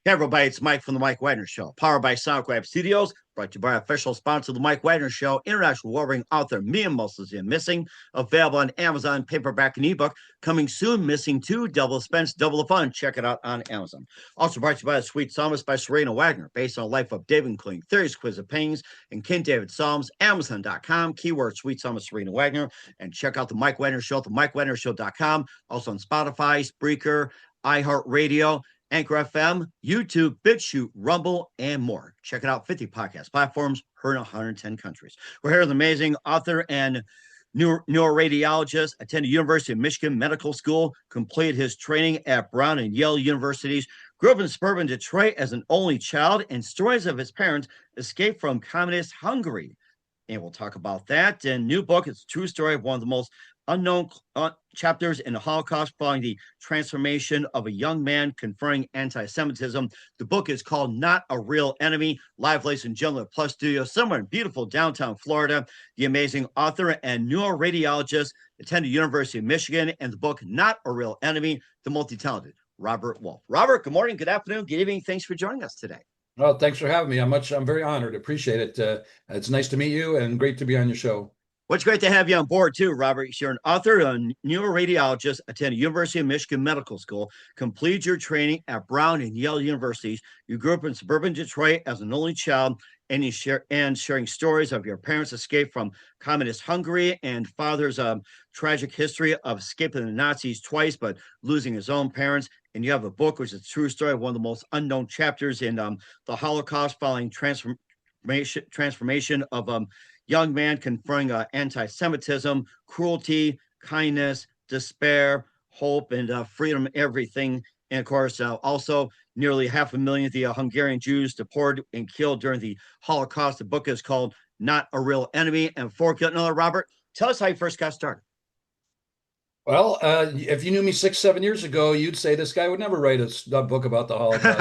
Hey everybody, it's Mike from the Mike Wagner Show, powered by SoundCloud Studios, brought to you by official sponsor of the Mike Wagner Show, international warring author Mia Moses Missing, available on Amazon, paperback and ebook, coming soon, Missing 2, Double Suspense, Double the Fun. Check it out on Amazon. Also brought to you by The Sweet Psalmist by Serena Wagner, based on the life of David, including theories, quiz of pains, and King David Psalms, Amazon.com, keyword Sweet Psalmist Serena Wagner, and check out the Mike Wagner Show at the MikeWagnerShow.com, also on Spotify, Spreaker, iHeartRadio, Anchor FM, YouTube, BitChute, Rumble, and more. Check it out, 50 podcast platforms, heard in 110 countries. We're here with an amazing author and neuroradiologist, attended University of Michigan Medical School, completed his training at Brown and Yale Universities, grew up in suburban Detroit as an only child, and stories of his parents escaped from communist Hungary. And we'll talk about that. And new book, it's a true story of one of the most unknown chapters in the Holocaust following the transformation of a young man confronting anti-Semitism. The book is called Not a Real Enemy. Live, ladies and gentlemen, at Plus Studio, somewhere in beautiful downtown Florida. The amazing author and neuroradiologist attended University of Michigan, and the book Not a Real Enemy, the multi-talented Robert Wolf. Robert, good morning, good afternoon, good evening. Thanks for joining us today. Well, thanks for having me. I'm very honored. Appreciate it. It's nice to meet you and great to be on your show. Well, it's great to have you on board too, Robert. You're an author, a neuroradiologist, attended University of Michigan Medical School, completed your training at Brown and Yale Universities. You grew up in suburban Detroit as an only child, and sharing stories of your parents' escape from communist Hungary and father's tragic history of escaping the Nazis twice, but losing his own parents. And you have a book, which is a true story of one of the most unknown chapters in the Holocaust, following transformation of young man confronting anti-Semitism, cruelty, kindness, despair, hope, and freedom, everything. And of course, also nearly 500,000 of the Hungarian Jews deported and killed during the Holocaust. The book is called Not a Real Enemy. And before getting on, Robert, tell us how you first got started. Well, if you knew me 6, 7 years ago, you'd say this guy would never write a book about the Holocaust.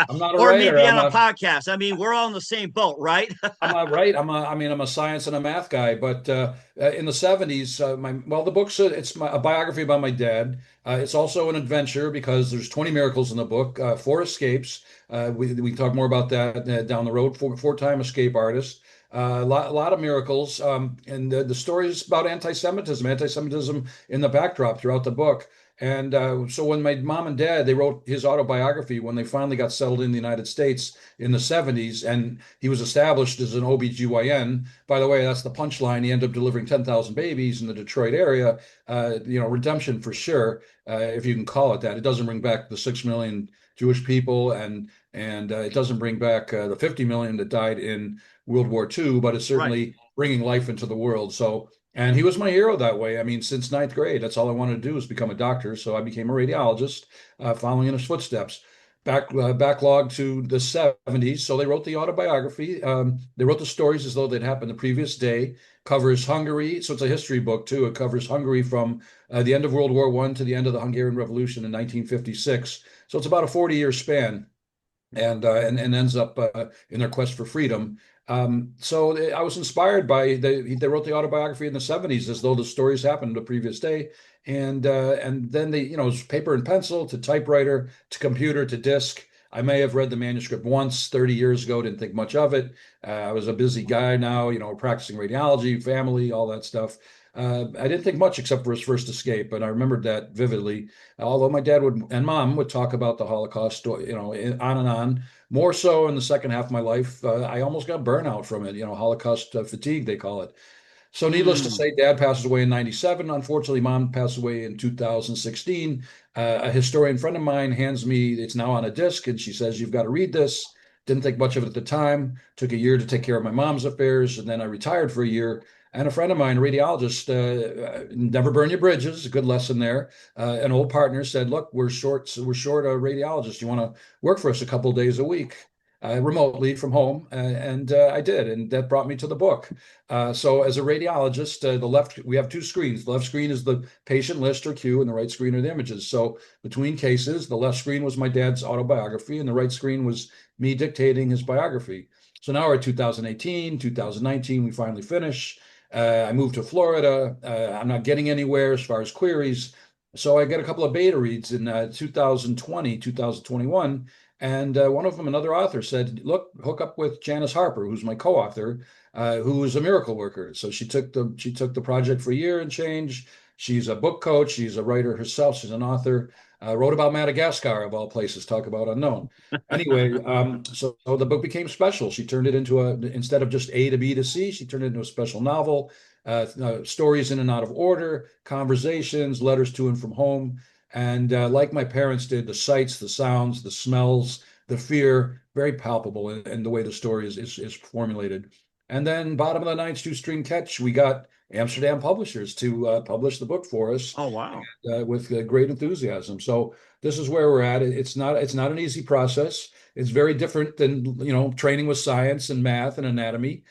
I'm not a or writer. maybe on a podcast. I mean, we're all in the same boat, right? I'm not right. I'm a science and a math guy. But in the 70s, the book's a biography about my dad. It's also an adventure because there's 20 miracles in the book, 4 escapes. We can talk more about that down the road. Four-time escape artist. A lot of miracles, and the story is about anti-Semitism in the backdrop throughout the book. And so when my mom and dad, they wrote his autobiography when they finally got settled in the United States in the 70s, and he was established as an OB-GYN. By the way, that's the punchline. He ended up delivering 10,000 babies in the Detroit area. Redemption for sure, if you can call it that. It doesn't bring back the 6 million Jewish people, and it doesn't bring back the 50 million that died in World War II, but it's certainly bringing life into the world. So, and he was my hero that way. I mean, since 9th grade, that's all I wanted to do was become a doctor. So I became a radiologist, following in his footsteps. Backlog to the 70s. So they wrote the autobiography. They wrote the stories as though they'd happened the previous day. Covers Hungary. So it's a history book too. It covers Hungary from the end of World War I to the end of the Hungarian Revolution in 1956. So it's about a 40-year span, and ends up in their quest for freedom. So I was inspired by they wrote the autobiography in the 70s as though the stories happened the previous day, and then it was paper and pencil to typewriter to computer to disc. I may have read the manuscript once 30 years ago, didn't think much of it. I was a busy guy now, practicing radiology, family, all that stuff. I didn't think much except for his first escape, and I remembered that vividly. Although my dad and mom would talk about the Holocaust, on and on. More so in the second half of my life, I almost got burnout from it. Holocaust fatigue, they call it. So, needless to say, Dad passes away in '97. Unfortunately, Mom passed away in 2016. A historian friend of mine hands me, it's now on a disc, and she says, "You've got to read this." Didn't think much of it at the time. Took a year to take care of my mom's affairs, and then I retired for a year. And a friend of mine, a radiologist, never burn your bridges, a good lesson there. An old partner said, "Look, we're short a radiologist. You want to work for us a couple of days a week, remotely from home?" And I did, and that brought me to the book. So as a radiologist, we have 2 screens. The left screen is the patient list or queue, and the right screen are the images. So between cases, the left screen was my dad's autobiography, and the right screen was me dictating his biography. So now we're at 2018, 2019, we finally finish. I moved to Florida. I'm not getting anywhere as far as queries. So I got a couple of beta reads in 2020, 2021, And one of them, another author, said, "Look, hook up with Janice Harper, who's my co-author, who is a miracle worker." So she took the project for a year and change. She's a book coach. She's a writer herself. She's an author. Wrote about Madagascar, of all places. Talk about unknown. Anyway, so the book became special. She turned it into instead of just A to B to C, she turned it into a special novel. Stories in and out of order, conversations, letters to and from home. And like my parents did, the sights, the sounds, the smells, the fear, very palpable in the way the story is formulated. And then bottom of the ninth shoestring catch, we got Amsterdam publishers to publish the book for us Oh, wow. with great enthusiasm. So this is where we're at. It's not an easy process. It's very different than training with science and math and anatomy.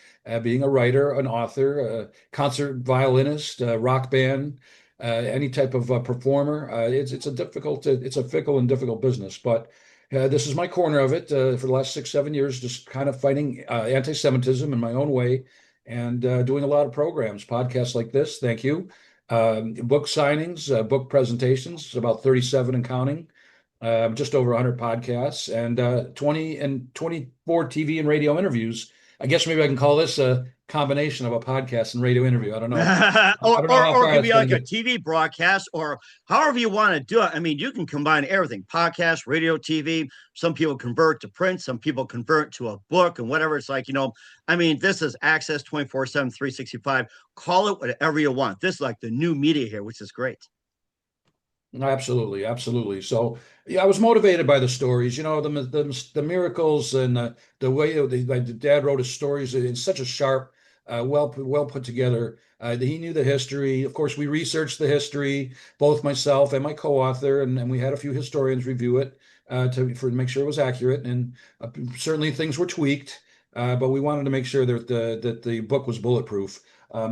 Being a writer, an author, a concert violinist, a rock band, any type of performer. It's a fickle and difficult business, but this is my corner of it for the last 6, 7 years, just kind of fighting anti-Semitism in my own way and doing a lot of programs, podcasts like this. Thank you. Book signings, book presentations, about 37 and counting, just over 100 podcasts, and 24 TV and radio interviews. I guess maybe I can call this a combination of a podcast and radio interview. I don't know. I or, don't know or how or it far could that's be going like to a get. TV broadcast or however you want to do it. I mean, you can combine everything: podcast, radio, TV. Some people convert to print, some people convert to a book and whatever. It's like, I mean, this is access 24/7, 365. Call it whatever you want. This is like the new media here, which is great. Absolutely, absolutely. So yeah, I was motivated by the stories, the miracles and the way the dad wrote his stories in such a sharp, well put together. He knew the history. Of course, we researched the history, both myself and my co-author, and we had a few historians review it to make sure it was accurate. And certainly things were tweaked, but we wanted to make sure that the book was bulletproof.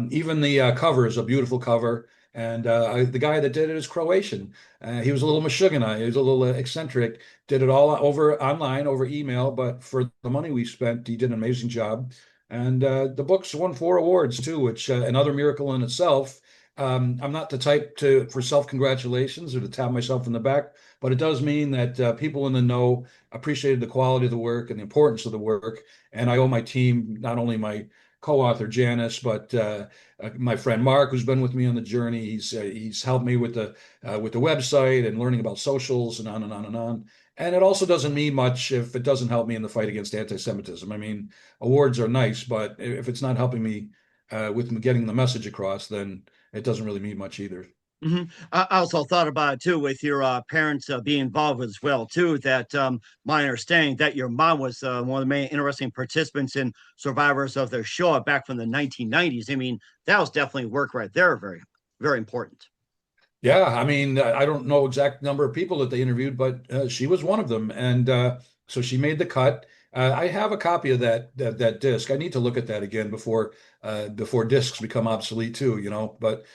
Even the cover is a beautiful cover. And the guy that did it is Croatian. He was a little Meshuggah. He was a little eccentric. Did it all over online, over email. But for the money we spent, he did an amazing job. And the book's won 4 awards too, which another miracle in itself. I'm not the type for self-congratulations or to tap myself in the back, but it does mean that people in the know appreciated the quality of the work and the importance of the work. And I owe my team, not only my co-author Janice, but my friend Mark, who's been with me on the journey. He's helped me with the website and learning about socials and on and on and on. And it also doesn't mean much if it doesn't help me in the fight against anti-Semitism. I mean, awards are nice, but if it's not helping me with getting the message across, then it doesn't really mean much either. I also thought about it too with your parents being involved as well too. That my understanding that your mom was one of the main interesting participants in survivors of their show back from the 1990s. I mean, that was definitely work right there. Very, very important. Yeah, I mean, I don't know exact number of people that they interviewed, but she was one of them, and so she made the cut. I have a copy of that disc. I need to look at that again before discs become obsolete too, But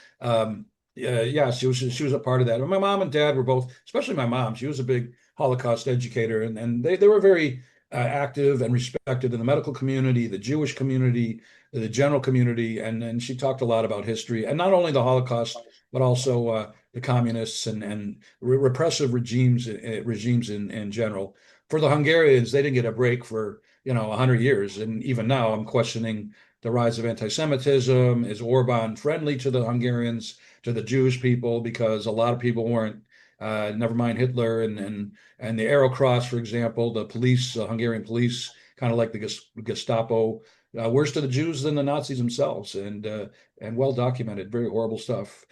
yeah, she was a part of that. And my mom and dad were both, especially my mom. She was a big Holocaust educator, and they were very active and respected in the medical community, the Jewish community, the general community, and she talked a lot about history, and not only the Holocaust, but also the communists and repressive regimes in general. For the Hungarians, they didn't get a break for 100 years, and even now, I'm questioning the rise of anti-Semitism. Is Orban friendly to the Hungarians, to the Jewish people? Because a lot of people weren't. Never mind Hitler and the Arrow Cross, for example, the police, Hungarian police, kind of like the Gestapo, worse to the Jews than the Nazis themselves, and well documented, very horrible stuff.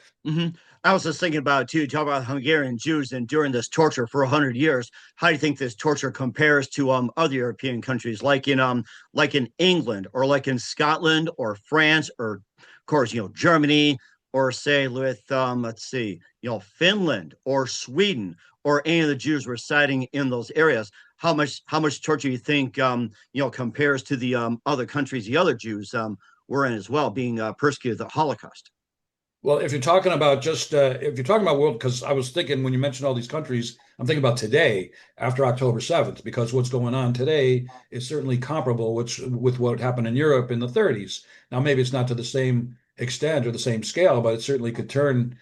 I was just thinking about it too. Talk about Hungarian Jews enduring this torture for 100 years. How do you think this torture compares to other European countries, like in England or like in Scotland or France or, of course, Germany, or say with let's see, Finland or Sweden, or any of the Jews residing in those areas? How much torture do you think compares to the other countries the other Jews were in as well, being persecuted the Holocaust? Well, if you're talking about if you're talking about world, because I was thinking when you mentioned all these countries, I'm thinking about today after October 7th, because what's going on today is certainly comparable with what happened in Europe in the 30s. Now, maybe it's not to the same extent or the same scale, but it certainly could turn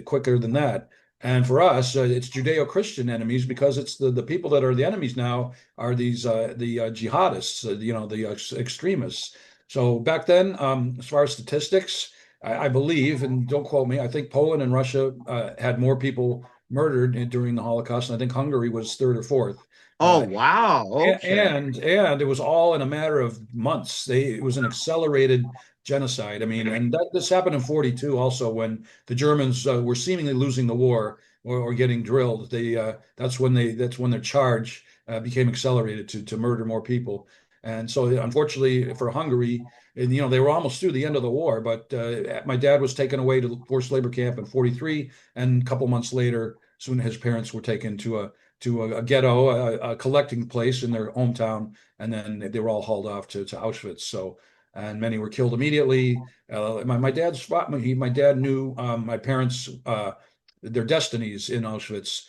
quicker than that. And for us, it's Judeo-Christian enemies because it's the people that are the enemies now are the jihadists, the extremists. So back then, as far as statistics, I believe, and don't quote me, I think Poland and Russia had more people murdered during the Holocaust, and I think Hungary was third or fourth. Oh, Uh, wow. Okay. and it was all in a matter of months. It was an accelerated genocide. I mean, and this happened in 42 also when the Germans were seemingly losing the war or getting drilled. That's when their charge became accelerated to murder more people. And so, unfortunately, for Hungary, and, they were almost through the end of the war. But my dad was taken away to the forced labor camp in 43, and a couple months later, soon his parents were taken to a ghetto, a collecting place in their hometown, and then they were all hauled off to Auschwitz. So, and many were killed immediately. My dad knew my parents their destinies in Auschwitz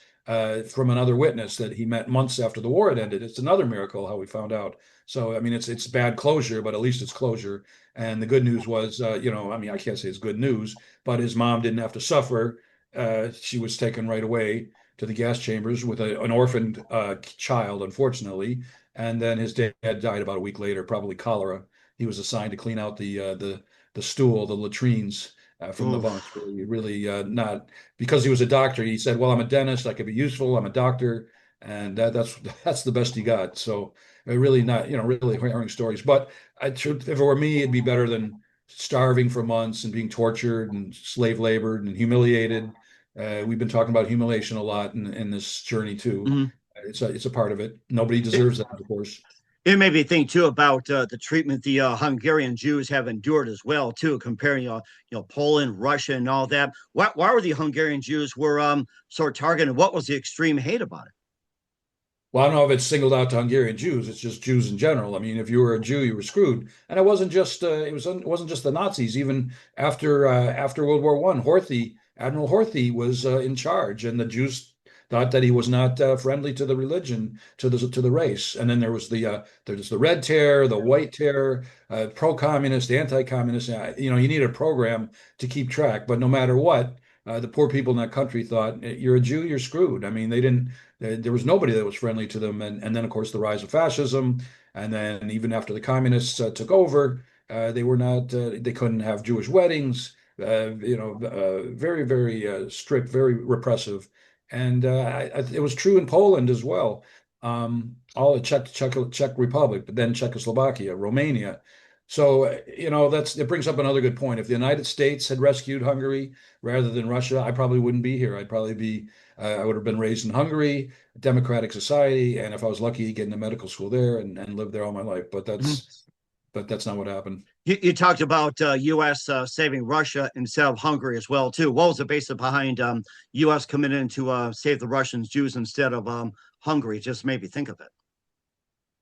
from another witness that he met months after the war had ended. It's another miracle how we found out. So, I mean, it's bad closure, but at least it's closure. And the good news was, I mean, I can't say it's good news, but his mom didn't have to suffer. She was taken right away to the gas chambers with an orphaned child, unfortunately. And then his dad died about a week later, probably cholera. He was assigned to clean out the stool, the latrines from the bunks. Oof. Really not because he was a doctor. He said, "Well, I'm a dentist. I could be useful. I'm a doctor," and that's the best he got. So really not, really harrowing stories. But if it were me, it'd be better than starving for months and being tortured and slave labored and humiliated. We've been talking about humiliation a lot in this journey too. Mhm. It's a part of it. Nobody It, deserves that, of course. it made me think too about the treatment the Hungarian Jews have endured as well too, comparing Poland, Russia, and all that. Why were the Hungarian Jews were sort of targeted? What was the extreme hate about it? Well, I don't know if it's singled out to Hungarian Jews. It's just Jews in general. I mean, if you were a Jew, you were screwed. And it wasn't just the Nazis. Even after World War I, Admiral Horthy was in charge, and the Jews thought that he was not friendly to the religion, to the race. And then there's the Red Terror, the White Terror, pro-communist, anti-communist. You need a program to keep track. But no matter what, the poor people in that country thought, you're a Jew, you're screwed. I mean, they didn't. There was nobody that was friendly to them. And then, of course, the rise of fascism. And then even after the communists took over, they couldn't have Jewish weddings, very, very strict, very repressive. And it was true in Poland as well. All the Czech Republic, but then Czechoslovakia, Romania. So, it brings up another good point. If the United States had rescued Hungary rather than Russia, I probably wouldn't be here. I would have been raised in Hungary, a democratic society, and if I was lucky, get into medical school there and live there all my life. But Mhm. that's not what happened. You talked about U.S. Saving Russia instead of Hungary as well too. What was the basis behind U.S. coming in to save the Russians, Jews instead of Hungary? Just made me think of it.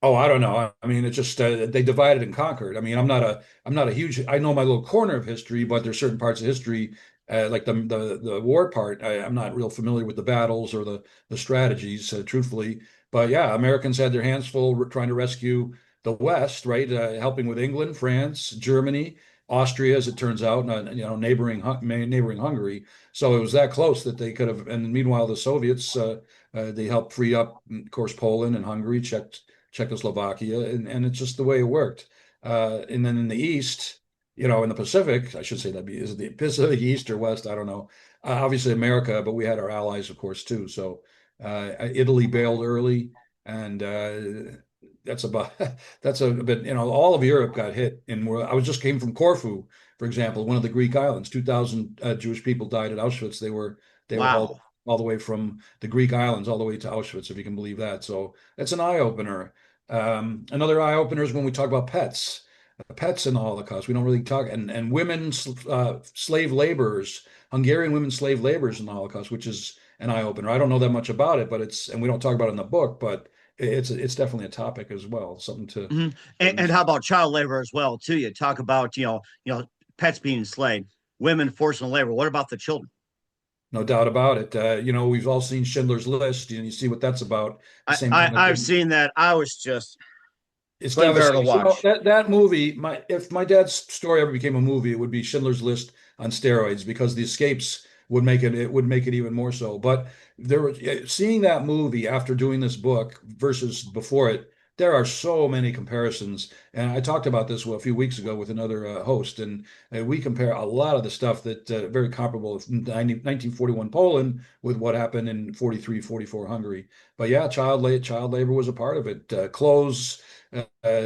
Oh, I don't know. I mean, it's just they divided and conquered. I mean, I'm not a huge. I know my little corner of history, but there's certain parts of history, like the war part. I'm not real familiar with the battles or the strategies, truthfully. But yeah, Americans had their hands full trying to rescue the West, right? Helping with England, France, Germany, Austria, as it turns out, and, neighboring Hungary. So it was that close that they could have. And meanwhile, the Soviets they helped free up, of course, Poland and Hungary, Czechoslovakia, and it's just the way it worked. And then in the East, in the Pacific, I should say is it the Pacific East or West? I don't know. Obviously America, but we had our allies, of course, too. So Italy bailed early, and that's about that's a bit. All of Europe got hit. And I was just came from Corfu, for example, one of the Greek islands. 2,000 Jewish people died at Auschwitz. They were hauled Wow. all the way from the Greek islands all the way to Auschwitz, if you can believe that. So it's an eye opener. Another eye opener is when we talk about pets in the Holocaust. We don't really talk, and women, slave laborers, Hungarian women slave laborers in the Holocaust, which is an eye opener. I don't know that much about it, but and we don't talk about it in the book, but it's definitely a topic as well, something to. Mhm. And how about child labor as well too? You talk about pets being enslaved, women forced into labor. What about the children? No doubt about it. We've all seen Schindler's List, and you see what that's about. The same kind of I've thing. seen that. I was just It's couldn't bear to devastating. watch. That movie, if my dad's story ever became a movie, it would be Schindler's List on steroids because the escapes would make it even more so. But seeing that movie after doing this book versus before it, there are so many comparisons. And I talked about this a few weeks ago with another host, and we compare a lot of the stuff that very comparable with 1941 Poland with what happened in 43, 44 Hungary. But yeah, child labor was a part of it. Clothes,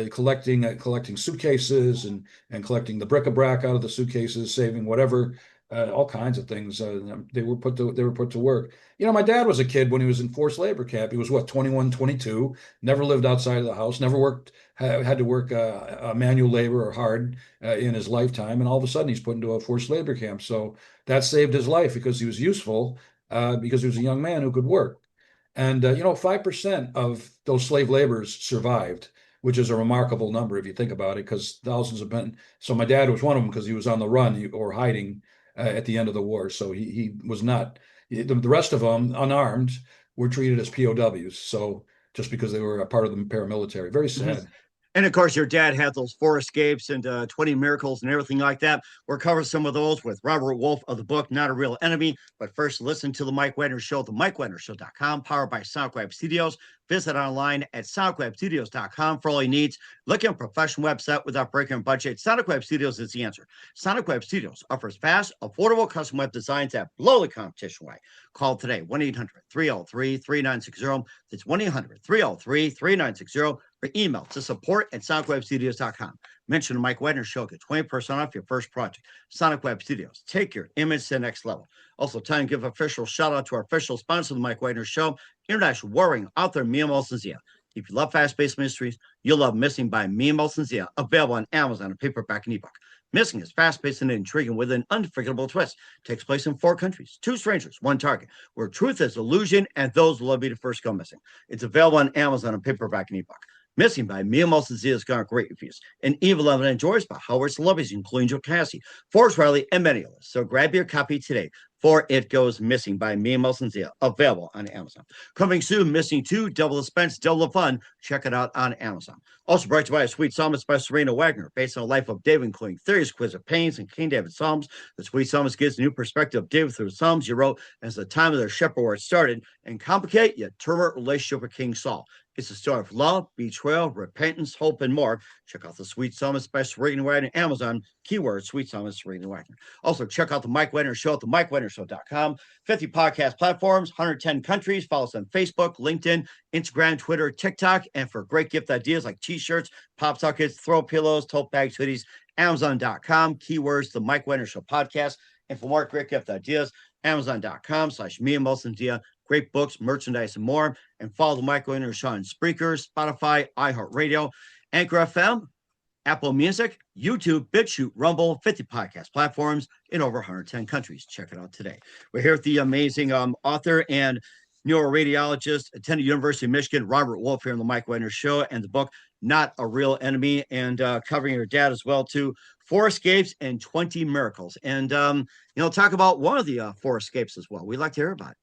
collecting suitcases and collecting the bric-a-brac out of the suitcases, saving whatever, all kinds of things. They were put to work. My dad was a kid when he was in forced labor camp. He was what, 21, 22, never lived outside of the house, never worked, had to work manual labor or hard in his lifetime, and all of a sudden he's put into a forced labor camp. So that saved his life because he was useful, because he was a young man who could work. And 5% of those slave laborers survived, which is a remarkable number if you think about it, because thousands have been. So my dad was one of them because he was on the run or hiding at the end of the war. So he was not. The rest of them, unarmed, were treated as POWs. So just because they were a part of the paramilitary, very Mhm. sad. And of course, your dad had those four escapes and 20 miracles and everything like that. We'll cover some of those with Robert Wolf of the book, Not a Real Enemy. But first, listen to The Mike Wagner Show, the MikeWagnerShow.com, powered by SoundCloud Studios. Visit online at SoundCloudStudios.com for all your needs. Look at a professional website without breaking a budget. SoundCloud Studios is the answer. SoundCloud Studios offers fast, affordable custom web designs that blow the competition away. Call today, 1-800-303-3960. That's 1-800-303-3960. Or email to support@sonicwebstudios.com. Mention the Mike Wagner Show. Get 20% off your first project. Sonic Web Studios. Take your image to the next level. Also, time to give official shout out to our official sponsor of the Mike Wagner Show, international warring author Mia Molson-Zia. If you love fast-paced mysteries, you'll love Missing by Mia Molson-Zia, available on Amazon, a paperback and ebook. Missing is fast-paced and intriguing with an unforgettable twist. Takes place in 4 countries, 2 strangers, 1 target, where truth is illusion and those will love you to first go missing. It's available on Amazon, a paperback and ebook. Missing by Mia Molson-Zia has got great reviews. And Evil Evan enjoys by Howard celebrities, including Joe Cassie, Forrest Riley, and many others. So grab your copy today, for It Goes Missing by Mia Molson-Zia, available on Amazon. Coming soon, Missing 2, Double the Suspense, Double the Fun. Check it out on Amazon. Also brought to you by A Sweet Psalmist by Serena Wagner, based on the life of David, including theories, quiz of pains, and King David's Psalms. The Sweet Psalmist gives a new perspective of David through the Psalms he wrote as the time of their shepherd where it started, and complicate yet turbulent relationship with King Saul. It's a story of love, betrayal, repentance, hope, and more. Check out The Sweet Psalmist by Serena Wagner on Amazon. Keyword Sweet Psalmist Serena Wagner. Also, check out the Mike Wagner Show at themikewagnershow.com. 50 podcast platforms, 110 countries. Follow us on Facebook, LinkedIn, Instagram, Twitter, TikTok. And for great gift ideas like t-shirts, pop sockets, throw pillows, tote bags, hoodies, Amazon.com. Keywords, the Mike Wagner Show podcast. And for more great gift ideas, Amazon.com/Mia Molson-Zia. Great books, merchandise, and more. And follow the Mike Wagner Show on Spreaker, Spotify, iHeartRadio, Anchor FM, Apple Music, YouTube, BitChute, Rumble, 50 podcast platforms in over 110 countries. Check it out today. We're here with the amazing author and neuroradiologist, attended University of Michigan, Robert Wolf, here on the Mike Wagner Show, and the book Not a Real Enemy, and covering your dad as well too. 4 escapes and 20 miracles, and talk about one of the 4 escapes as well. We'd like to hear about it.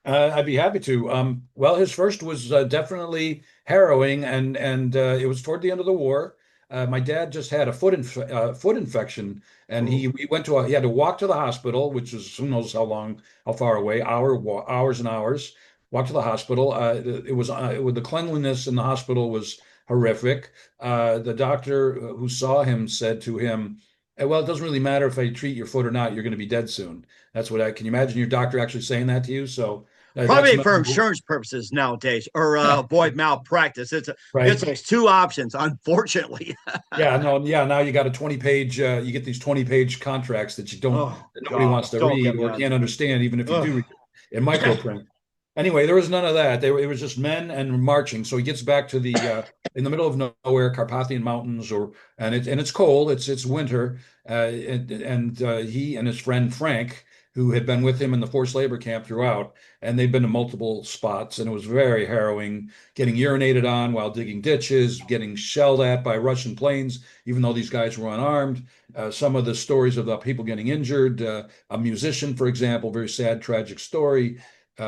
I'd be happy to. Well, his first was definitely harrowing, and it was toward the end of the war. My dad just had a foot infection, and he went to he had to walk to the hospital, which is who knows how far away, hours and hours. Walk to the hospital. The cleanliness in the hospital was horrific. The doctor who saw him said to him, "Well, it doesn't really matter if I treat your foot or not. You're going to be dead soon." That's what I can you imagine your doctor actually saying that to you? So that's Probably for insurance purposes nowadays, or avoid malpractice. right. It's 2 options, unfortunately. Yeah, no, yeah. Now you got a 20-page. You get these 20-page contracts that Oh that nobody God, wants to don't get read me or on. can't understand, even if you do Ugh. read it in microprint. Anyway, there was none of that. It was just men and marching. So he gets back to the in the middle of nowhere, Carpathian Mountains, and it's cold. It's winter, and he and his friend Frank, who had been with him in the forced labor camp throughout, and they've been to multiple spots, and it was very harrowing. Getting urinated on while digging ditches, getting shelled at by Russian planes, even though these guys were unarmed. Some of the stories of the people getting injured. A musician, for example, very sad, tragic story,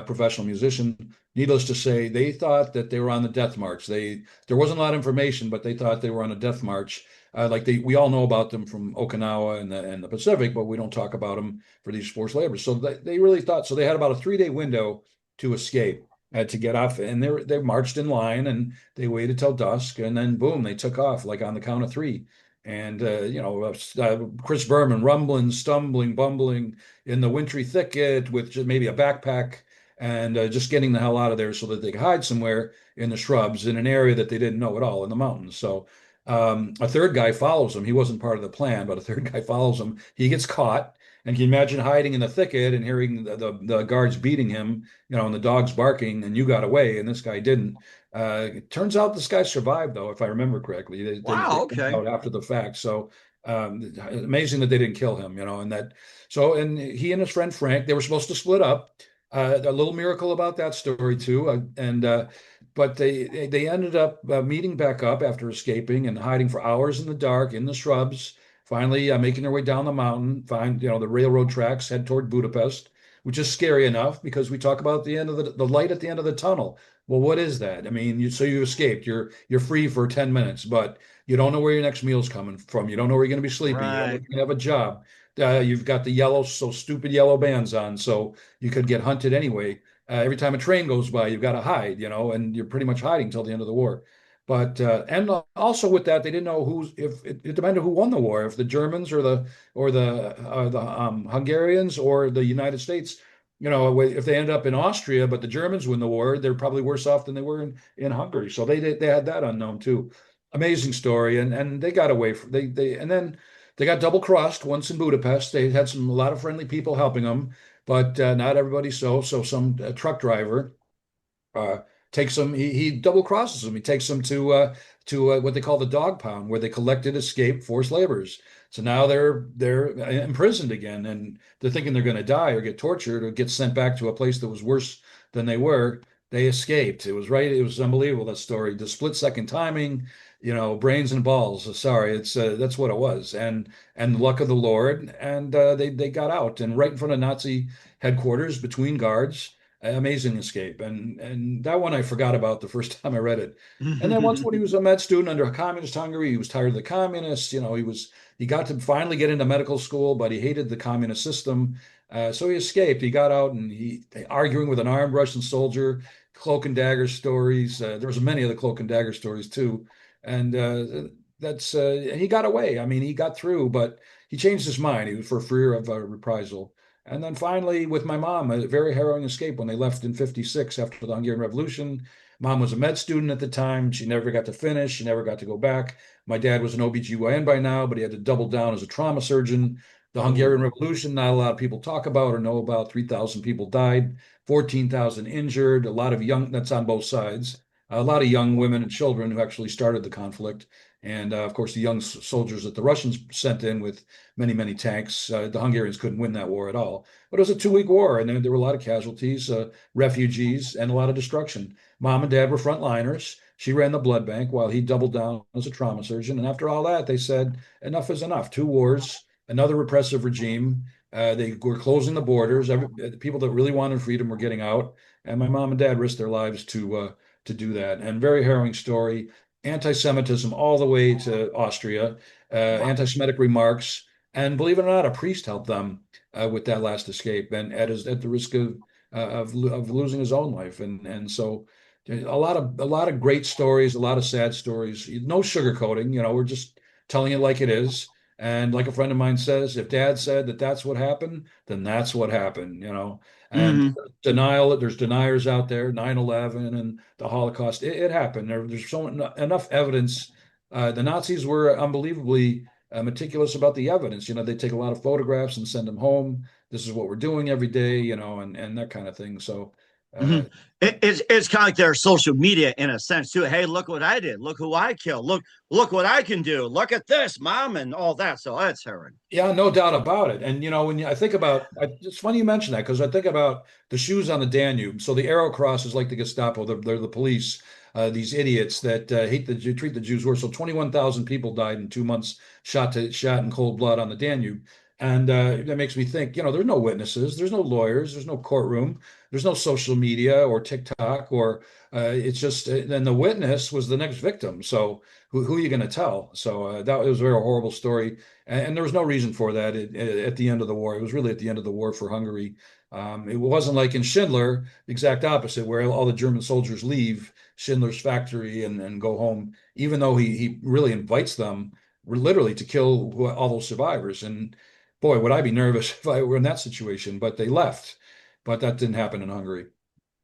professional musician. Needless to say, they thought that they were on the death march. There wasn't a lot of information, but they thought they were on a death march. we all know about them from Okinawa and the Pacific, but we don't talk about them for these forced labors. So they really thought so. They had about a 3 day window to escape, to get off, and they marched in line and they waited till dusk, and then boom, they took off like on the count of three. And Chris Berman rumbling, stumbling, bumbling in the wintry thicket with just maybe a backpack, and just getting the hell out of there so that they could hide somewhere in the shrubs in an area that they didn't know at all in the mountains. So a third guy follows him. He wasn't part of the plan, but a third guy follows him. He gets caught. And can you imagine hiding in the thicket and hearing the guards beating him, and the dogs barking, and you got away, and this guy didn't. It turns out this guy survived, though, if I remember correctly. They Wow. found Okay. out after the fact. So amazing that they didn't kill him, and that. So, and he and his friend Frank, they were supposed to split up. A little miracle about that story too, but they ended up meeting back up after escaping and hiding for hours in the dark in the shrubs. Finally, making their way down the mountain, find the railroad tracks, head toward Budapest, which is scary enough because we talk about the end of the light at the end of the tunnel. Well, what is that? I mean, you escaped. You're free for 10 minutes, but you don't know where your next meal's coming from. You don't know where you're going to be sleeping. You don't know if Right. you're going to have a job. You've got the stupid yellow bands on, so you could get hunted anyway. Every time a train goes by, you've got to hide, and you're pretty much hiding till the end of the war. But and also with that, they didn't know if it depended who won the war, if the Germans or the Hungarians or the United States. If they end up in Austria, but the Germans win the war, they're probably worse off than they were in Hungary. So they had that unknown too. Amazing story, and they got away from they and then they got double crossed once in Budapest. They had a lot of friendly people helping them, but not everybody. So some truck driver uh, takes them. He double crosses them. He takes them to what they call the dog pound, where they collected escaped forced laborers. So now they're imprisoned again, and they're thinking they're going to die or get tortured or get sent back to a place that was worse than they were. They escaped. It was right. It was unbelievable, that story. The split second timing, brains and balls. Sorry, it's that's what it was, and the luck of the Lord, and they got out and right in front of Nazi headquarters between guards. Amazing escape, and that one I forgot about the first time I read it. And then once when he was a med student under communist Hungary, he was tired of the communists. He got to finally get into medical school, but he hated the communist system. So he escaped. He got out and he arguing with an armed Russian soldier, cloak and dagger stories. There was many of the cloak and dagger stories too, and that's he got away. I mean, he got through, but he changed his mind. He was for fear of reprisal. And then finally, with my mom, a very harrowing escape when they left in '56 after the Hungarian Revolution. Mom was a med student at the time. She never got to finish. She never got to go back. My dad was an OB-GYN by now, but he had to double down as a trauma surgeon. The Hungarian Oh. Revolution, not a lot of people talk about or know about. 3,000 people died, 14,000 injured, a lot of young, that's on both sides, a lot of young women and children who actually started the conflict. And of course, the young soldiers that the Russians sent in with many, many tanks. The Hungarians couldn't win that war at all. But it was a 2 week war, and there were a lot of casualties, refugees, and a lot of destruction. Mom and dad were frontliners. She ran the blood bank while he doubled down as a trauma surgeon. And after all that, they said, enough is enough. 2 wars, another repressive regime. They were closing the borders. The people that really wanted freedom were getting out. And my mom and dad risked their lives to do that. And very harrowing story. Anti-Semitism all the way to Austria, anti-Semitic remarks, and believe it or not, a priest helped them with that last escape, and at the risk of losing his own life. And so a lot of great stories, a lot of sad stories. No sugarcoating. We're just telling it like it is. And like a friend of mine says, if Dad said that that's what happened, then that's what happened. And Mhm. there's deniers out there, 9/11 and the Holocaust. It happened. There's enough evidence. The Nazis were unbelievably meticulous about the evidence. They take a lot of photographs and send them home. This is what we're doing every day, and that kind of thing. So, uh, Mhm. It's kind of like their social media in a sense too. Hey, look what I did. Look who I killed. Look what I can do. Look at this, mom, and all that. So that's her. yeah, no doubt about it. And I think about, it's funny you mention that because I think about the shoes on the Danube. So the Arrow Cross is like the Gestapo. They're the police. These idiots that treat the Jews worse. So 21,000 people died in 2 months, shot in cold blood on the Danube. And that makes me think, there's no witnesses, there's no lawyers, there's no courtroom, there's no social media or TikTok, or it's just, then the witness was the next victim. So who are you going to tell? So that was a very horrible story. And there was no reason for that at the end of the war. It was really at the end of the war for Hungary. It wasn't like in Schindler, the exact opposite, where all the German soldiers leave Schindler's factory and go home, even though he really invites them literally to kill all those survivors. And boy, would I be nervous if I were in that situation, but they left. But that didn't happen in Hungary.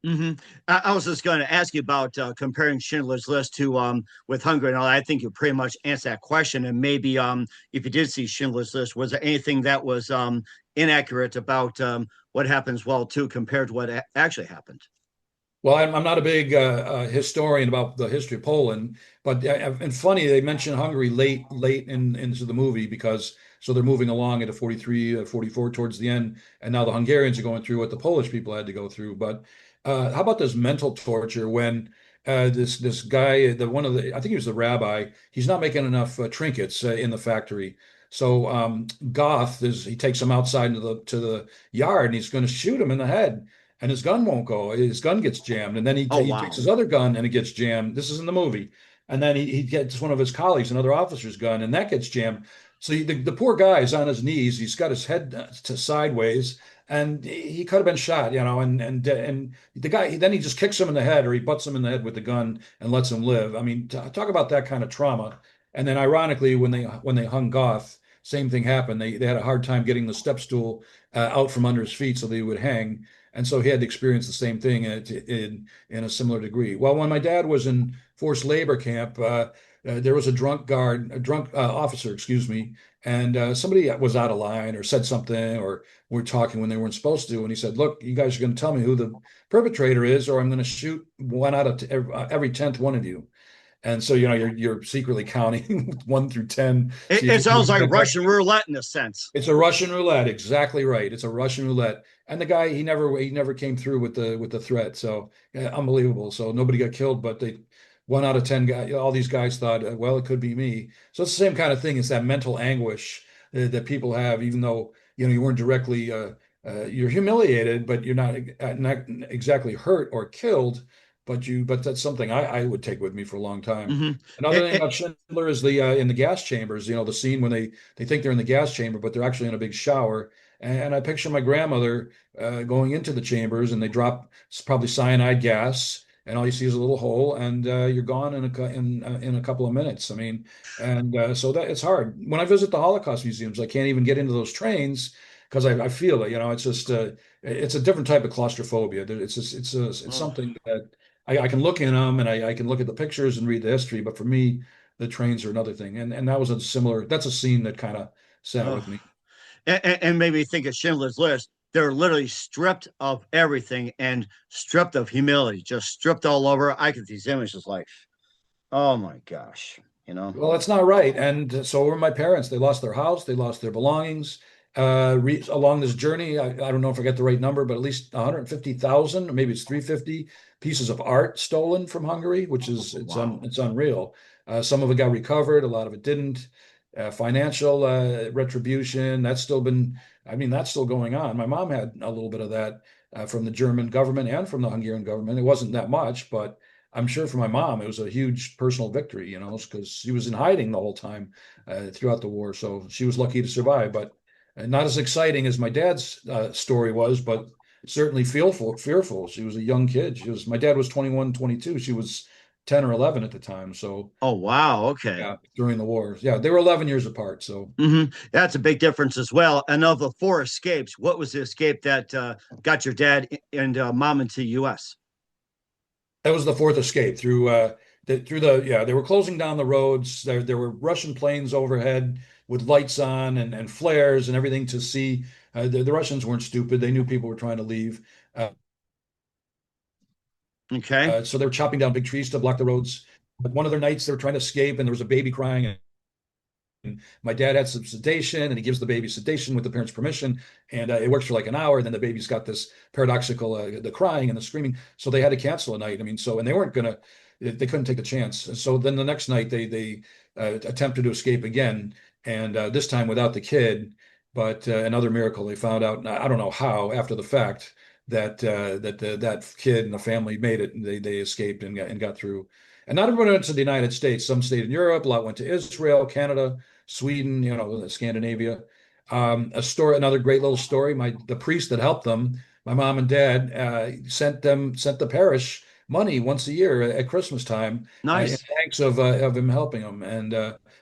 Hmm. I was just going to ask you about comparing Schindler's List to with Hungary and all. I think you pretty much answered that question. And maybe if you did see Schindler's List, was there anything that was inaccurate about what happens well too compared to what actually happened? Well, I'm not a big historian about the history of Poland, but and funny they mention Hungary late into the movie because so they're moving along at a 43, 44 towards the end, and now the Hungarians are going through what the Polish people had to go through. But how about this mental torture when this guy, the one of the I think he was the rabbi, he's not making enough trinkets in the factory. So Goth is he takes him outside into the yard and he's going to shoot him in the head and his gun won't go. His gun gets jammed, and then Oh he takes wow. his other gun and it gets jammed. This is in the movie, and then he gets one of his colleagues, another officer's gun, and that gets jammed. So the poor guy is on his knees. He's got his head to sideways, and he could have been shot, and the guy then he just kicks him in the head or he butts him in the head with the gun and lets him live. I mean, talk about that kind of trauma. And then ironically, when they hung Goth, same thing happened. They had a hard time getting the step stool out from under his feet so they would hang. And so he had to experience the same thing in a similar degree. Well, when my dad was in forced labor camp, there was a drunk officer, excuse me, and somebody was out of line or said something or were talking when they weren't supposed to. And he said, "Look, you guys are going to tell me who the perpetrator is, or I'm going to shoot one out of every 10th one of you." And so, you're secretly counting 1 through 10, It, see if it sounds like you Russian roulette in a sense. it's a Russian roulette, exactly right. It's a Russian roulette, and the guy he never came through with the threat. So yeah, unbelievable. So nobody got killed, but they 1 out of 10 guys. All these guys thought, well, it could be me. So it's the same kind of thing. It's that mental anguish that people have, even though you weren't directly you're humiliated, but you're not exactly hurt or killed. But that's something I would take with me for a long time. Hmm. Another thing about Schindler is the in the gas chambers. The scene when they think they're in the gas chamber, but they're actually in a big shower. And I picture my grandmother going into the chambers, and they drop probably cyanide gas, and all you see is a little hole, and you're gone in a couple of minutes. I mean, and so that it's hard. When I visit the Holocaust museums, I can't even get into those trains because I feel it. It's just it's a different type of claustrophobia. It's Oh. something that I can look in them and I can look at the pictures and read the history, but for me, the trains are another thing. And that's a scene that kind of sat Oh. with me. And made me think of Schindler's List. They're literally stripped of everything and stripped of humility, just stripped all over. I get these images like, oh my gosh, you know. Well, that's not right. And so were my parents. They lost their house, they lost their belongings. Along this journey, I don't know if I got the right number, but at least 150,000, or maybe it's 350 pieces of art stolen from Hungary, which is Wow. it's unreal. Some of it got recovered, a lot of it didn't. Financial retribution, I mean, that's still going on. My mom had a little bit of that from the German government and from the Hungarian government. It wasn't that much, but I'm sure for my mom, it was a huge personal victory, because she was in hiding the whole time throughout the war. So she was lucky to survive, but not as exciting as my dad's story was, but certainly fearful. She was a young kid. My dad was 21, 22. She was 10 or 11 at the time. So Oh wow. Okay. yeah, during the war. Yeah, they were 11 years apart. So That's a big difference as well. And of the four escapes, what was the escape that got your dad and mom into the U.S.? that was the fourth escape yeah, they were closing down the roads. There were Russian planes overhead with lights on and flares and everything to see. The Russians weren't stupid. They knew people were trying to leave. Uh, Okay. so they were chopping down big trees to block the roads. But one of their nights, they were trying to escape, and there was a baby crying. And my dad had some sedation, and he gives the baby sedation with the parents' permission, and it works for like an hour. And then the baby's got this paradoxical, the crying and the screaming. So they had to cancel a night. I mean, and they weren't gonna, they couldn't take the chance. So then the next night, they attempted to escape again, and this time without the kid. But another miracle, they found out, I don't know how, after the fact, that kid and the family made it, and they escaped and got through. And not everyone went to the United States. Some stayed in Europe. A lot went to Israel, Canada, Sweden, Scandinavia. Another great little story. The priest that helped them, my mom and dad, sent the parish money once a year at Christmas time, in Nice. thanks of him helping them. And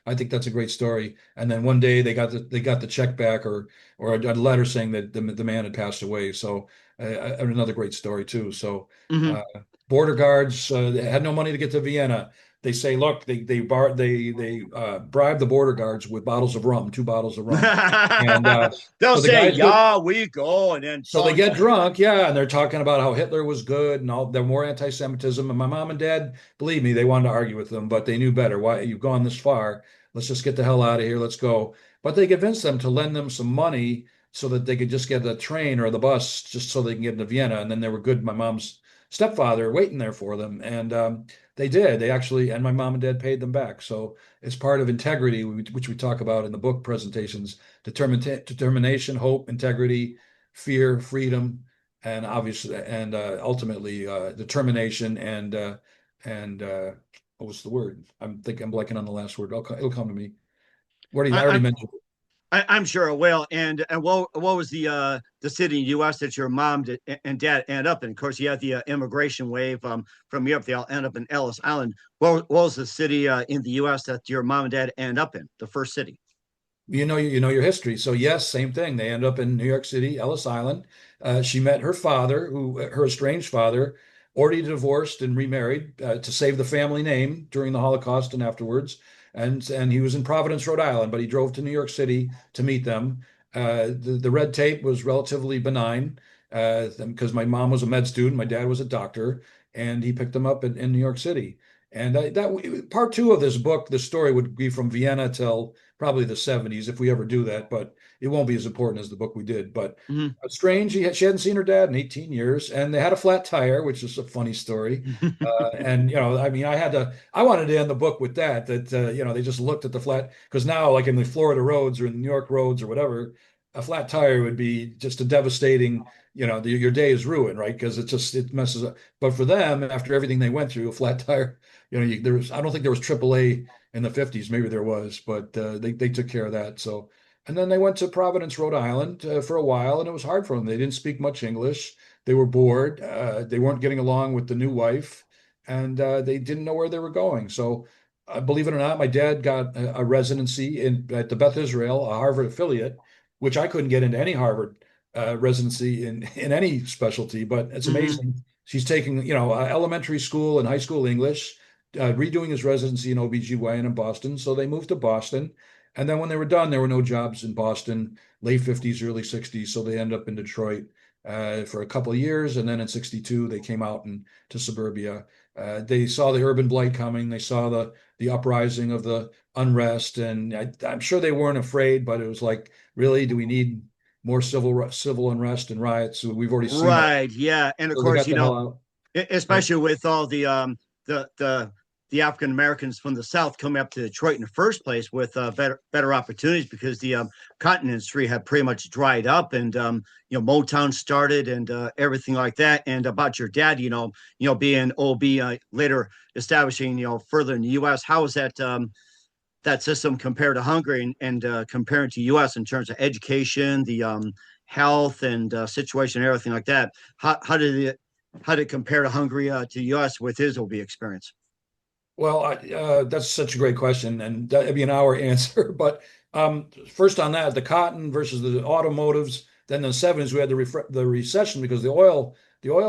I think that's a great story. And then one day they got the check back, or a letter saying that the man had passed away. So another great story too. So Hmm. uh, border guards they had no money to get to Vienna. They say, look, they bribe the border guards with bottles of rum, 2 bottles of rum, and They'll so the say, guys get "Yeah, we go," and then so they songs. get drunk, yeah, and they're talking about how Hitler was good and all. They're more anti-Semitism. And my mom and dad, believe me, they wanted to argue with them, but they knew better. Why you've gone this far? Let's just get the hell out of here. Let's go. But they convinced them to lend them some money so that they could just get the train or the bus, just so they can get into Vienna. And then they were good. My mom's stepfather waiting there for them, and they did. They actually, and my mom and dad paid them back. So it's part of integrity, which we talk about in the book presentations: determination, hope, integrity, fear, freedom, and obviously, and ultimately, determination and what was the word? I'm blanking on the last word. It'll come to me. I already I, mentioned it. I'm sure it will. And what was the city in the U.S. that your mom and dad end up in? Of course, you had the immigration wave from Europe. They all end up in Ellis Island. What was the city in the U.S. that your mom and dad end up in? The first city. You know your history. So yes, same thing. They end up in New York City, Ellis Island. She met her father, her estranged father, already divorced and remarried to save the family name during the Holocaust and afterwards. And he was in Providence, Rhode Island, but he drove to New York City to meet them. The red tape was relatively benign because my mom was a med student, my dad was a doctor, and he picked them up in New York City. And that part two of this book, the story would be from Vienna till probably the 70s if we ever do that, but it won't be as important as the book we did. But Mhm. strange, she hadn't seen her dad in 18 years, and they had a flat tire, which is a funny story. And I mean, I wanted to end the book with that they just looked at the flat, because now, like in the Florida roads or in the New York roads or whatever, a flat tire would be just a devastating, your day is ruined, right? Because it messes up. But for them, after everything they went through, a flat tire, I don't think there was AAA in the 50s. Maybe there was, but they took care of that. So, and then they went to Providence, Rhode Island for a while, and it was hard for them. They didn't speak much English. They were bored. They weren't getting along with the new wife, and they didn't know where they were going. So, believe it or not, my dad got a residency at the Beth Israel, a Harvard affiliate, which I couldn't get into any Harvard residency in any specialty. But it's Mhm. amazing. She's taking, elementary school and high school English, redoing his residency in OB-GYN in Boston. So they moved to Boston. And then when they were done, there were no jobs in Boston, late 50s, early 60s. So they ended up in Detroit for a couple of years. And then in 62, they came out to suburbia. They saw the urban blight coming. They saw the uprising of the unrest. And I'm sure they weren't afraid, but it was like, really, do we need more civil unrest and riots? We've already seen it. Right. Yeah. And of So they course, got the hell out. Yep. especially with all the the the African Americans from the South coming up to Detroit in the first place with better opportunities because the cotton industry had pretty much dried up and Motown started and everything like that. And about your dad, being OB later establishing further in the U.S. How was that system compared to Hungary and comparing to U.S. in terms of education, the health and situation and everything like that? How did it compare to Hungary to U.S. with his OB experience? Well, that's such a great question, and that'd be an hour answer. But first on that, the cotton versus the automotives. Then in the 70s, we had the recession because the oil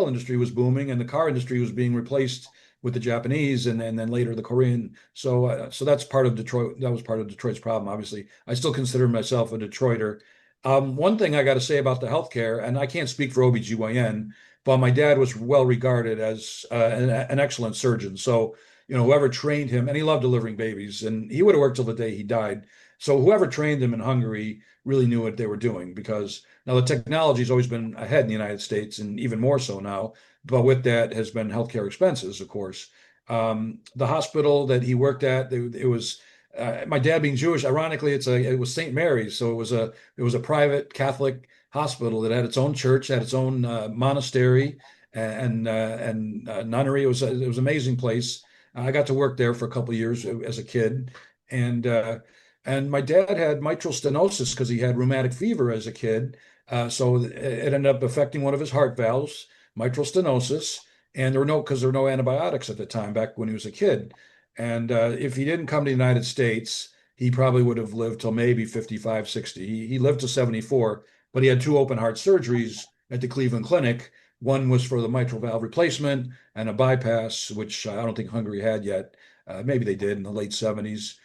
industry was booming and the car industry was being replaced with the Japanese and then later the Korean. So that's part of Detroit. That was part of Detroit's problem. Obviously, I still consider myself a Detroiter. One thing I got to say about the healthcare, and I can't speak for OB-GYN, but my dad was well regarded as an excellent surgeon. So whoever trained him, and he loved delivering babies, and he would have worked till the day he died. So whoever trained him in Hungary really knew what they were doing because now the technology has always been ahead in the United States and even more so now. But with that has been healthcare expenses, of course. The hospital that he worked at, it was my dad being Jewish, ironically, it was St. Mary's, so it was a private Catholic hospital that had its own church, had its own monastery and nunnery. It was an amazing place. I got to work there for a couple of years as a kid, and and my dad had mitral stenosis because he had rheumatic fever as a kid. So it ended up affecting one of his heart valves, mitral stenosis, and there were no antibiotics at the time back when he was a kid. And if he didn't come to the United States, he probably would have lived till maybe 55, 60. He lived to 74, but he had two open heart surgeries at the Cleveland Clinic. One was for the mitral valve replacement and a bypass, which I don't think Hungary had yet. Maybe they did in the late 70s.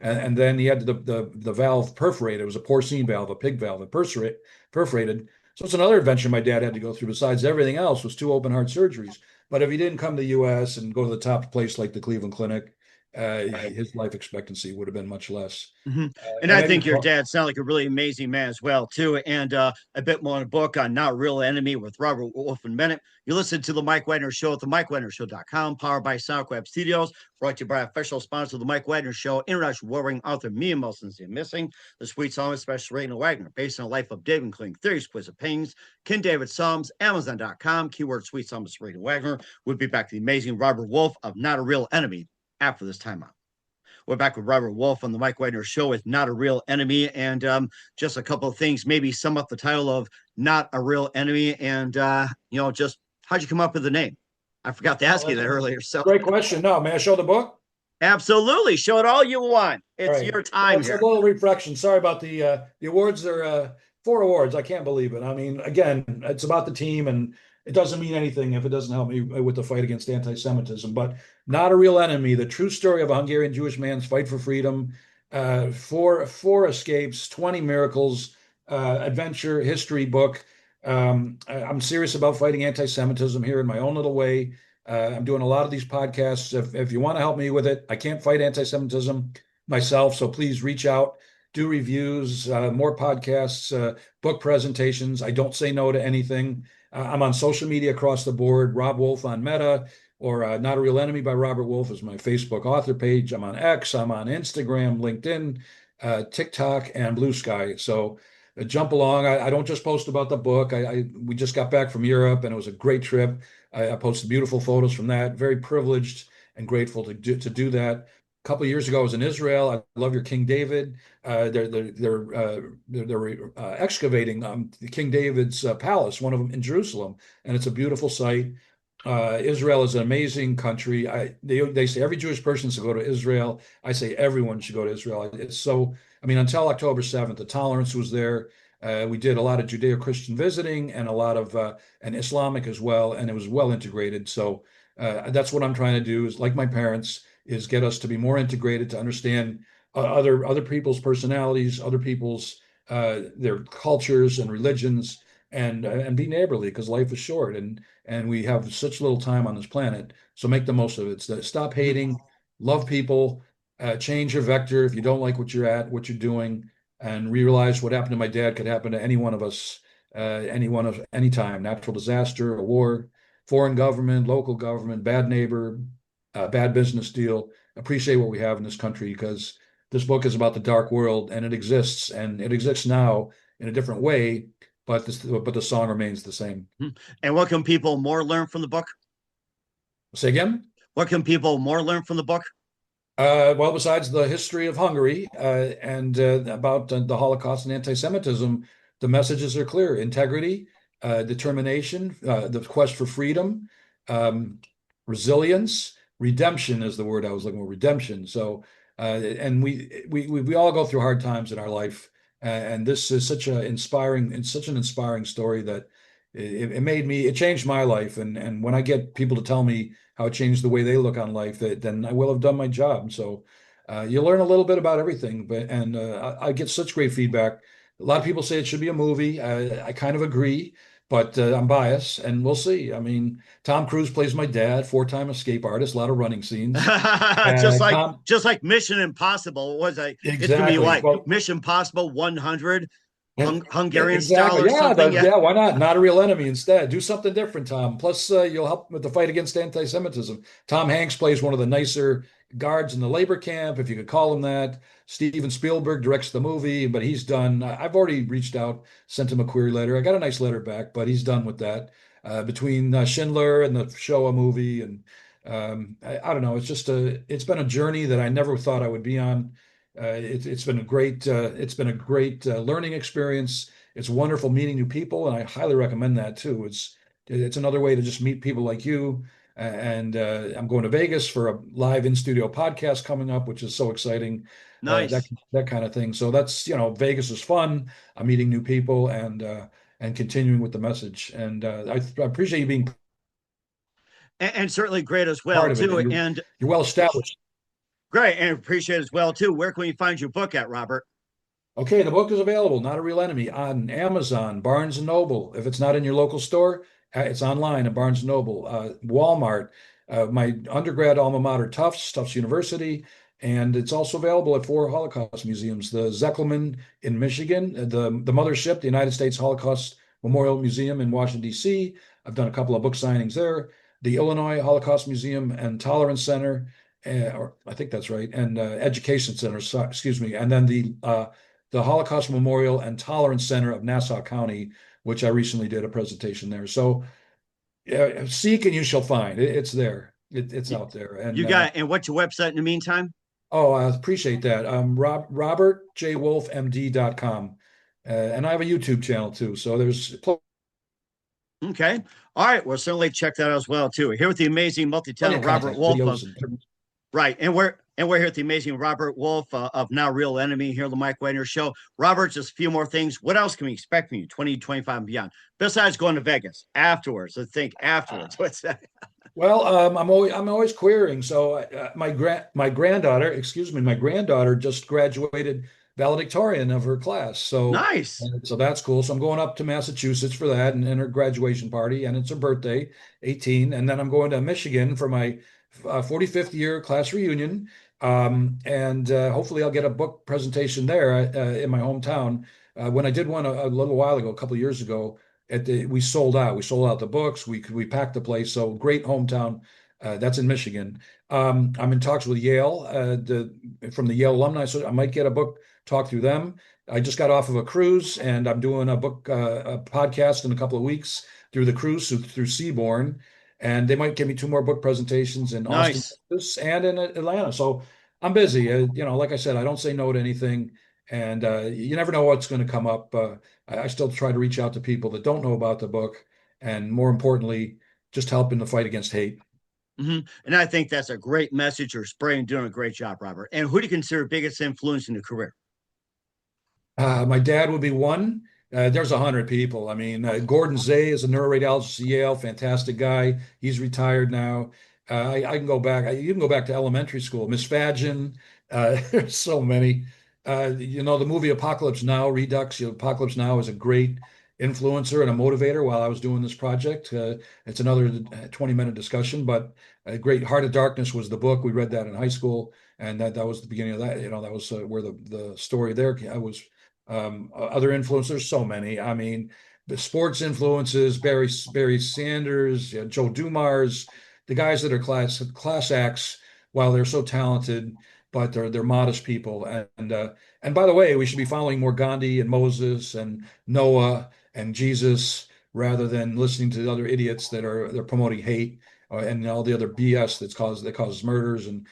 And then he had the valve perforated. It was a porcine valve, a pig valve, perforated. So it's another adventure my dad had to go through. Besides everything else, was two open heart surgeries. But if he didn't come to the U.S. and go to the top place like the Cleveland Clinic, his life expectancy would have been much less. Mm-hmm. And I think your dad sounded like a really amazing man as well, too. And a bit more on a book on Not Real Enemy with Robert Wolf and Bennett. You listen to The Mike Wagner Show at themikewagnershow.com, powered by SoundCloud Studios, brought to you by official sponsor of The Mike Wagner Show, international warring author Mia Wilson's The Missing, the Sweet Psalm of Special Rating Wagner, based on the life of David, including 30 exquisite paintings. Ken David Psalms, Amazon.com, keyword Sweet Psalm of Rating Wagner. We'll be back to the amazing Robert Wolf of Not a Real Enemy after this timeout. We're back with Robert Wolf on the Mike Wagner Show with Not a Real Enemy. And just a couple of things, maybe sum up the title of Not a Real Enemy. And, just how'd you come up with the name? I forgot to ask you that earlier. So great question. No, may I show the book? Absolutely. Show it all you want. It's your time here. A little reflection. Sorry about the awards. There are 4 awards. I can't believe it. I mean, again, it's about the team, and it doesn't mean anything if it doesn't help me with the fight against anti-Semitism. But Not a Real Enemy, the true story of a Hungarian Jewish man's fight for freedom, four escapes, 20 miracles, adventure, history book. I'm serious about fighting anti-Semitism here in my own little way. I'm doing a lot of these podcasts. If you want to help me with it, I can't fight anti-Semitism myself, so please reach out, do reviews, more podcasts, book presentations. I don't say no to anything. I'm on social media across the board. Rob Wolf on Meta, or Not a Real Enemy by Robert Wolf is my Facebook author page. I'm on X, I'm on Instagram, LinkedIn, TikTok, and Blue Sky. So jump along. I don't just post about the book. We just got back from Europe, and it was a great trip. I posted beautiful photos from that. Very privileged and grateful to do that. A couple of years ago, I was in Israel. I love your King David. They're excavating King David's palace, one of them in Jerusalem, and it's a beautiful site. Israel is an amazing country. They say every Jewish person should go to Israel. I say everyone should go to Israel. Until October 7th, the tolerance was there. We did a lot of Judeo-Christian visiting and a lot of and Islamic as well, and it was well integrated. So that's what I'm trying to do, is like my parents, is get us to be more integrated, to understand other people's personalities, other people's their cultures and religions, and be neighborly, because life is short and we have such little time on this planet. So make the most of it. Stop hating, love people, change your vector if you don't like what you're doing, and realize what happened to my dad could happen to any one of us, any time. Natural disaster, a war, foreign government, local government, bad neighbor, bad business deal. Appreciate what we have in this country, because this book is about the dark world, and it exists now in a different way, but the song remains the same. And what can people more learn from the book? Say again? What can people more learn from the book? Well, besides the history of Hungary and about the Holocaust and anti-Semitism, the messages are clear: integrity, determination, the quest for freedom, resilience, redemption is the word I was looking for. Redemption. So, and we all go through hard times in our life, and this is such an inspiring story that it changed my life. And when I get people to tell me how it changed the way they look on life, then I will have done my job. So you learn a little bit about everything, and I get such great feedback. A lot of people say it should be a movie. I kind of agree, but I'm biased, and we'll see. I mean, Tom Cruise plays my dad, 4-time escape artist, a lot of running scenes. just like Mission Impossible. What was I? Exactly. It's gonna be like Mission Impossible 100. Hungarian exactly. style or something. Yeah, why not? Not a Real Enemy instead. Do something different, Tom. Plus, you'll help with the fight against anti-Semitism. Tom Hanks plays one of the nicer guards in the labor camp, if you could call them that. Steven Spielberg directs the movie, but he's done. I've already reached out, sent him a query letter. I got a nice letter back, but he's done with that. Between Schindler and the Shoah movie, and I don't know. It's been a journey that I never thought I would be on. It's been a great learning experience. It's wonderful meeting new people, and I highly recommend that too. It's another way to just meet people like you. And I'm going to Vegas for a live in studio podcast coming up, which is so exciting. That Nice. that kind of thing. So that's, Vegas is fun. I'm meeting new people and continuing with the message. And I appreciate you being And certainly great as well part of it. too. And And you're well established. great, and appreciate as well too. Where can we find your book at, Robert? Okay, the book is available, Not a Real Enemy, on Amazon, Barnes and Noble. If it's not in your local store, it's online at Barnes and Noble, Walmart, my undergrad alma mater, Tufts University, and it's also available at 4 Holocaust museums: the Zeckelman in Michigan, the mothership, the United States Holocaust Memorial Museum in Washington, D.C. I've done a couple of book signings there. The Illinois Holocaust Museum and Tolerance Center, or I think that's right, and Education Center, excuse me, and then the Holocaust Memorial and Tolerance Center of Nassau County, which I recently did a presentation there. So seek and you shall find. It's there. It's You, out there. you And got and what's your website in the meantime? oh, I appreciate that. RobertJWolfMD.com. And I have a YouTube channel too. So there's Okay. All right. Well, certainly check that out as well too. Here with the amazing plenty multi-talented of Robert content, Wolf of videos, and right, and we're here with the amazing Robert Wolf of Now Real Enemy here on the Mike Wagner Show. Robert, just a few more things. What else can we expect from you 2025 and beyond? Besides going to Vegas afterwards, let's think afterwards. What's that? well, I'm always querying. So my granddaughter just graduated valedictorian of her class. Nice. So that's cool. So I'm going up to Massachusetts for that and her graduation party, and it's her birthday, 18, and then I'm going to Michigan for my 45th year class reunion. And hopefully I'll get a book presentation there in my hometown. When I did one a little while ago, a couple of years ago, we sold out. We sold out the books. We packed the place. So great hometown. That's in Michigan. I'm in talks with Yale, from the Yale alumni, so I might get a book talk through them. I just got off of a cruise, and I'm doing a podcast in a couple of weeks through the cruise through Seabourn, and they might give me 2 more book presentations in Austin, Nice. Texas, and in Atlanta. So I'm busy. Like I said, I don't say no to anything, and you never know what's going to come up. I still try to reach out to people that don't know about the book, and more importantly, just help in the fight against hate. And I think that's a great message. You're spraying, doing a great job, Robert. And who do you consider biggest influence in your career? My dad would be one. There's 100 people. I mean, Gordon Zay is a neuroradiologist at Yale, fantastic guy. He's retired now. I can go back. You can go back to elementary school. Miss Fadgen. There's so many. The movie Apocalypse Now, Redux. Apocalypse Now is a great influencer and a motivator while I was doing this project. It's another 20-minute discussion, but a great Heart of Darkness was the book. We read that in high school, and that was the beginning of that. That was where the story there I was. Other influencers, so many. I mean, the sports influences, Barry Sanders, Joe Dumars, the guys that are class acts while they're so talented, but they're modest people. And by the way, we should be following more Gandhi and Moses and Noah and Jesus rather than listening to the other idiots they're promoting hate and all the other BS that causes murders. And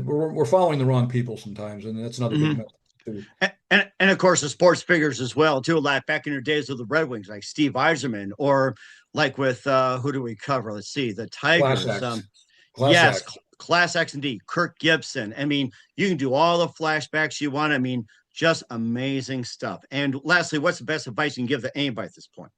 we're following the wrong people sometimes, and that's another big Mm-hmm. message too. And of course the sports figures as well too. Like back in your days with the Red Wings, like Steve Eiserman, or like with who do we cover? Let's see, the Class Tigers. acts. Class Yes, acts. Class X and D, Kirk Gibson. I mean, you can do all the flashbacks you want. I mean, just amazing stuff. And lastly, what's the best advice you can give to anybody at this point?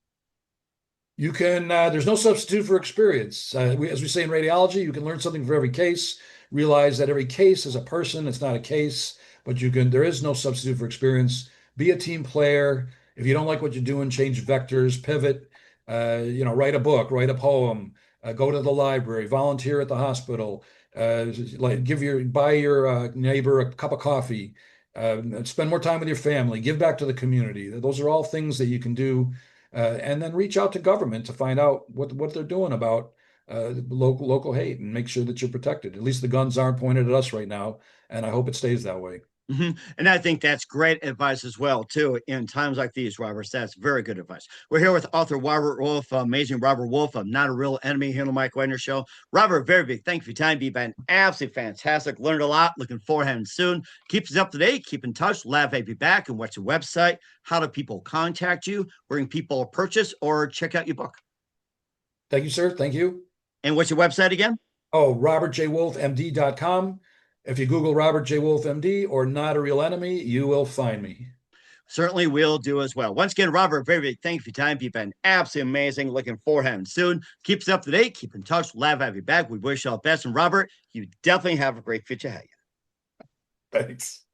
There's no substitute for experience. As we say in radiology, you can learn something for every case. Realize that every case is a person, it's not a case, but there is no substitute for experience. Be a team player. If you don't like what you're doing, change vectors, pivot, write a book, write a poem, go to the library, volunteer at the hospital, like buy your neighbor a cup of coffee, spend more time with your family, give back to the community. Those are all things that you can do, and then reach out to government to find out what they're doing about local hate and make sure that you're protected. At least the guns aren't pointed at us right now, and I hope it stays that way. And I think that's great advice as well, too, in times like these, Robert. That's very good advice. We're here with author Robert Wolf, amazing Robert Wolf of Not a Real Enemy here on the Mike Wagner Show. Robert, very big thank you for your time. You've been absolutely fantastic. Learned a lot. Looking forward to having soon. Keep us up to date. Keep in touch. Laugh at you back. And what's your website? How do people contact you? Where can people purchase or check out your book? Thank you, sir. Thank you. And what's your website again? Oh, robertjwolfmd.com. If you Google Robert J. Wolf, MD or Not a Real Enemy, you will find me. Certainly will do as well. Once again, Robert, very big thank you for your time. You've been absolutely amazing. Looking forward to having soon. Keep us up to date. Keep in touch. Laugh have you back. We wish you all the best. And Robert, you definitely have a great future ahead. Thanks.